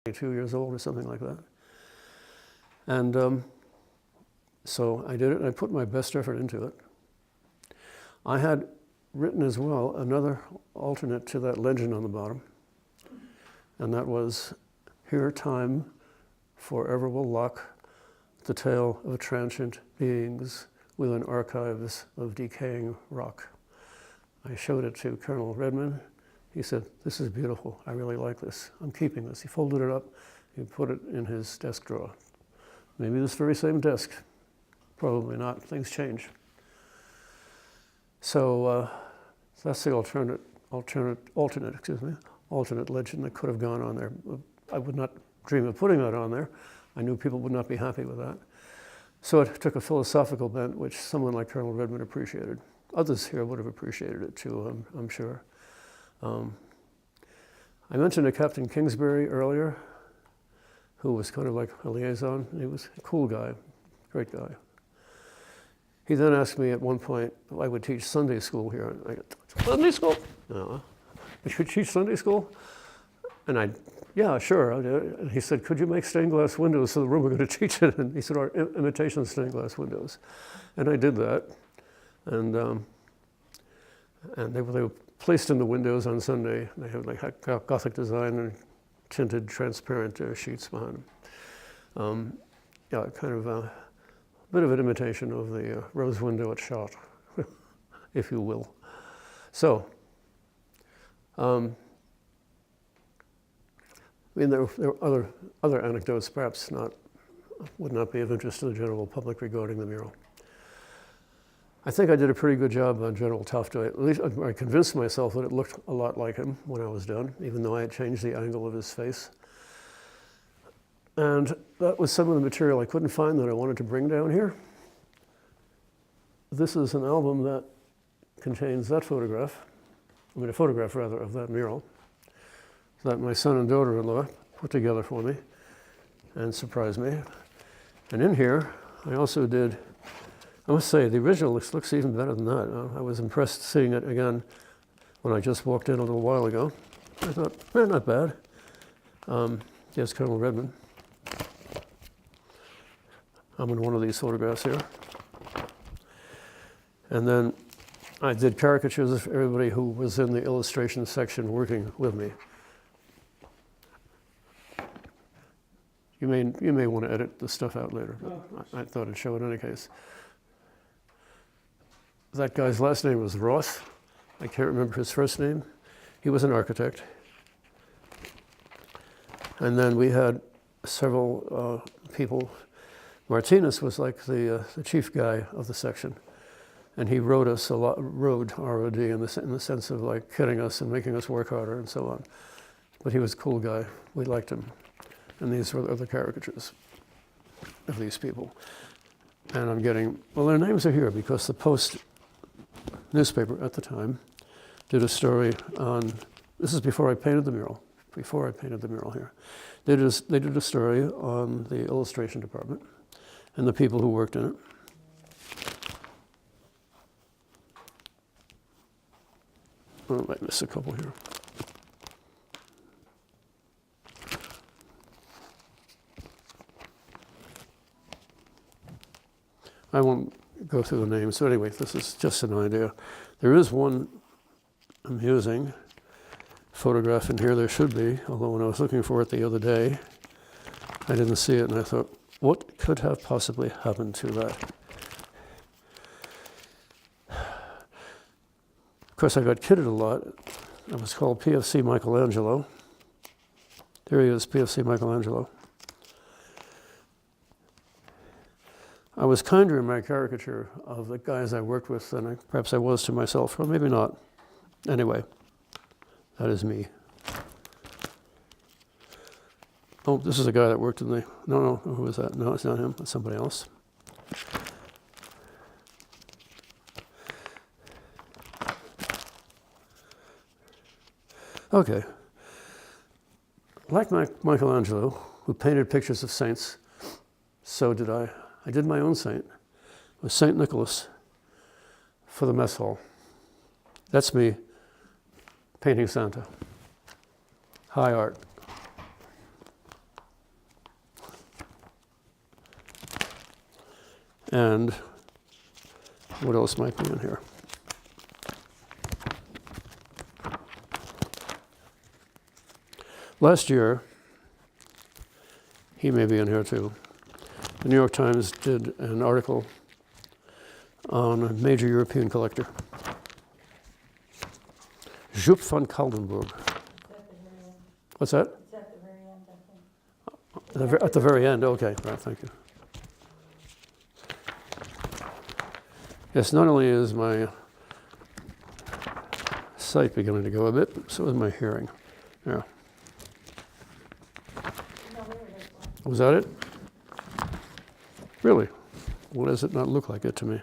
22 years old or something like that. And so I did it, and I put my best effort into it. I had written as well another alternate to that legend on the bottom, and that was, "Here time forever will lock the tale of transient beings within archives of decaying rock." I showed it to Colonel Redmond. He said, "This is beautiful. I really like this. I'm keeping this." He folded it up. He put it in his desk drawer. Maybe this very same desk. Probably not. Things change. So that's the alternate legend that could have gone on there. I would not dream of putting that on there. I knew people would not be happy with that. So it took a philosophical bent, which someone like Colonel Redmond appreciated. Others here would have appreciated it too, I'm sure. I mentioned a Captain Kingsbury earlier, who was kind of like a liaison. He was a cool guy, great guy. He then asked me at one point if I would teach Sunday school here. I go, "Sunday school? No. You should teach Sunday school?" And yeah, sure. And he said, "Could you make stained glass windows for the room we're going to teach in?" And he said, "Our imitation stained glass windows." And I did that. And they were placed in the windows on Sunday. They had like Gothic design and tinted transparent sheets behind them. Yeah, kind of a bit of an imitation of the rose window at Chartres, if you will. So, I mean, there are other anecdotes, perhaps would not be of interest to the general public regarding the mural. I think I did a pretty good job on General Tufte. At least I convinced myself that it looked a lot like him when I was done, even though I had changed the angle of his face. And that was some of the material I couldn't find that I wanted to bring down here. This is an album that contains that photograph, a photograph rather, of that mural, that my son and daughter-in-law put together for me and surprised me. And in here, I also did, I must say, the original looks even better than that. I was impressed seeing it again when I just walked in a little while ago. I thought, not bad. Yes, Colonel Redmond. I'm in one of these photographs here. And then I did caricatures of everybody who was in the illustration section working with me. You may want to edit the stuff out later, but I thought I'd show it in any case. That guy's last name was Roth. I can't remember his first name. He was an architect. And then we had several people. Martinez was like the chief guy of the section. And he rode us a lot, rode R-O-D in the sense of like kidding us and making us work harder and so on. But he was a cool guy. We liked him. And these were the caricatures of these people. And I'm getting, well, their names are here because the Post newspaper at the time did a story on, this is before I painted the mural, here. They did a story on the illustration department and the people who worked in it. Oh, I missed a couple here. I won't go through the names. So anyway, this is just an idea. There is one amusing photograph in here. There should be, although when I was looking for it the other day, I didn't see it, and I thought, what could have possibly happened to that? Of course, I got kidded a lot. It was called PFC Michelangelo. There he is, PFC Michelangelo. I was kinder in my caricature of the guys I worked with than perhaps I was to myself, or maybe not. Anyway, that is me. Oh, this is a guy that worked in the, no, who is that? No, it's not him, it's somebody else. Okay. Like Michelangelo, who painted pictures of saints, so did I. I did my own saint. It was St. Nicholas for the mess hall. That's me painting Santa. High art. And what else might be in here? Last year, he may be in here too. The New York Times did an article on a major European collector, Joop van Kaldenburg. What's that? It's at the very end, I think. At the very end, okay, right, thank you. Yes, not only is my sight beginning to go a bit, so is my hearing. Yeah. No, there it is. Was that it? Really? Well, does it not look like it to me?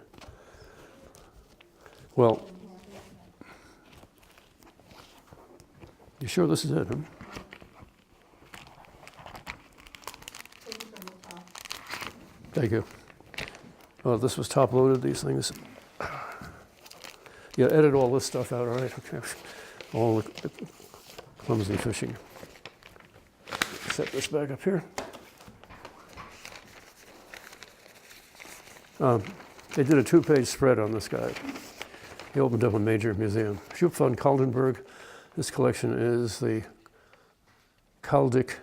Well, you sure this is it, huh? Take it from the top. Thank you. Oh, this was top loaded, these things. Yeah, edit all this stuff out, all right, okay. All the clumsy fishing. Set this back up here. They did a 2-page spread on this guy. He opened up a major museum. Joop van Kaldenburg. This collection is the Kaldik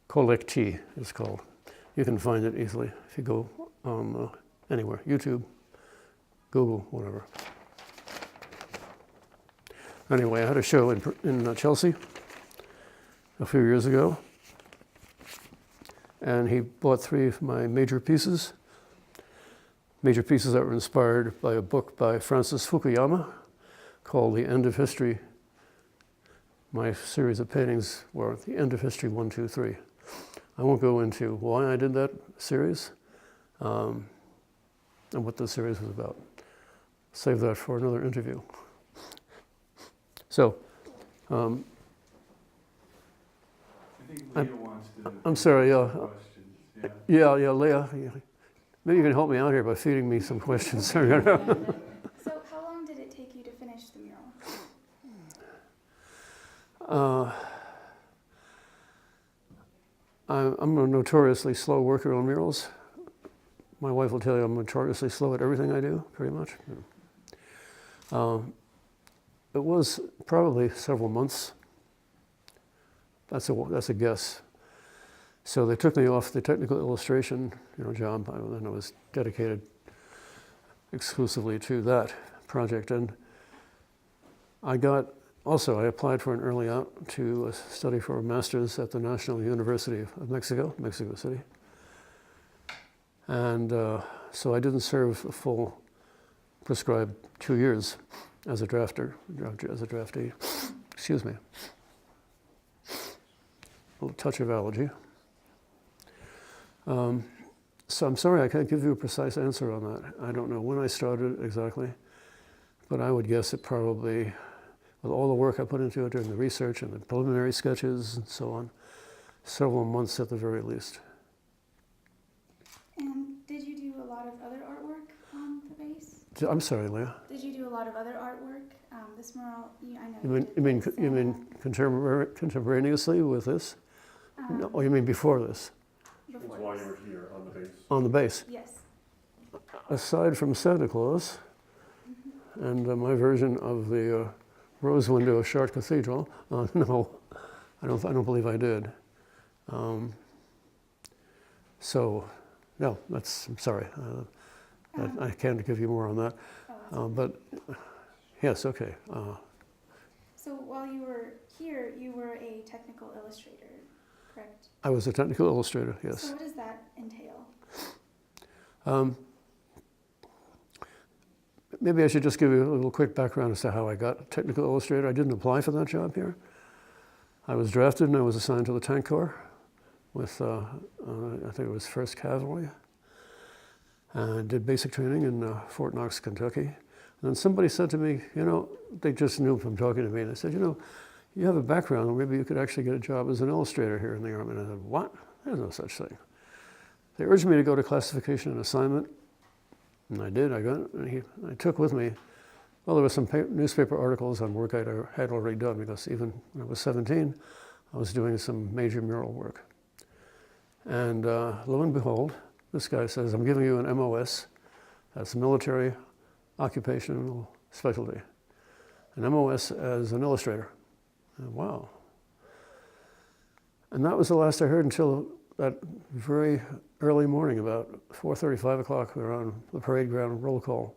Collectie, it's called. You can find it easily if you go on anywhere, YouTube, Google, whatever. Anyway, I had a show in Chelsea a few years ago, and he bought 3 of my major pieces that were inspired by a book by Francis Fukuyama called The End of History. My series of paintings were The End of History 1, 2, 3. I won't go into why I did that series and what the series was about. Save that for another interview. So, I think Leah wants to. I'm sorry, yeah. Questions. Yeah. Yeah, Leah. Maybe you can help me out here by feeding me some questions. So how long did it take you to finish the mural? I'm a notoriously slow worker on murals. My wife will tell you I'm notoriously slow at everything I do, pretty much. It was probably several months. That's a guess. So they took me off the technical illustration, job. I was dedicated exclusively to that project, and I applied for an early out to study for a master's at the National University of Mexico City. And so I didn't serve a full prescribed 2 years as a draftee. Excuse me. A little touch of allergy. So I'm sorry I can't give you a precise answer on that. I don't know when I started exactly, but I would guess it probably, with all the work I put into it during the research and the preliminary sketches and so on, several months at the very least. And did you do a lot of other artwork on the base? I'm sorry, Leah. Did you do a lot of other artwork? This mural, I know You mean contemporaneously with this? No, or you mean before this? Before While this. you were here on the base. On the base. Yes. Aside from Santa Claus and my version of the rose window of Chartres Cathedral, no, I don't believe I did. So, no, I'm sorry. I can't give you more on that. But yes, okay. So while you were here, you were a technical illustrator, correct? I was a technical illustrator, yes. So what does that entail? Maybe I should just give you a little quick background as to how I got technical illustrator. I didn't apply for that job here. I was drafted and I was assigned to the Tank Corps with, I think it was 1st Cavalry. And did basic training in Fort Knox, Kentucky. And then somebody said to me, they just knew from talking to me, and they said, you have a background, maybe you could actually get a job as an illustrator here in the Army. And I said, what? There's no such thing. They urged me to go to classification and assignment, and I did. I took with me, well, there were some newspaper articles on work I had already done, because even when I was 17, I was doing some major mural work. And lo and behold, this guy says, I'm giving you an MOS, that's military occupational specialty, an MOS as an illustrator. And wow. And that was the last I heard until that very early morning, about 4:30, 5 o'clock, we were on the parade ground roll call.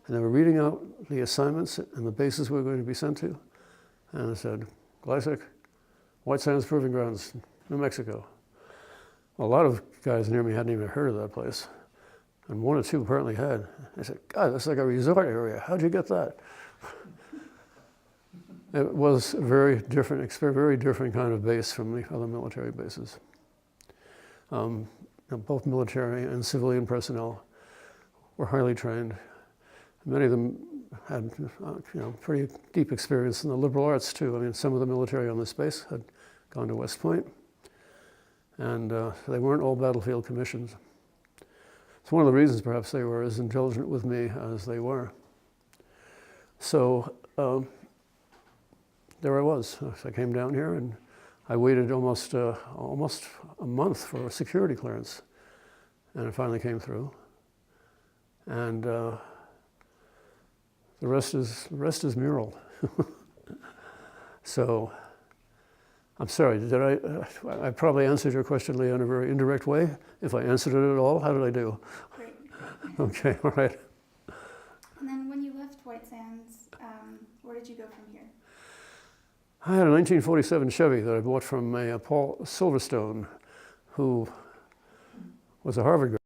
And they were reading out the assignments and the bases we were going to be sent to. And I said, Glaisek, White Sands Proving Grounds, New Mexico. A lot of guys near me hadn't even heard of that place. And one or two apparently had. I said, God, that's like a resort area. How'd you get that? It was a very different kind of base from the other military bases. Both military and civilian personnel were highly trained. Many of them had, pretty deep experience in the liberal arts too. I mean, some of the military on this base had gone to West Point, and they weren't all battlefield commissions. It's one of the reasons perhaps they were as intelligent with me as they were. So there I was. I came down here and I waited almost a month for a security clearance, and it finally came through. And the rest is mural. So, I'm sorry, I probably answered your question, Leah, in a very indirect way. If I answered it at all, how did I do? Great. Okay, all right. And then when you left White Sands, where did you go from here? I had a 1947 Chevy that I bought from Paul Silverstone, who was a Harvard grad.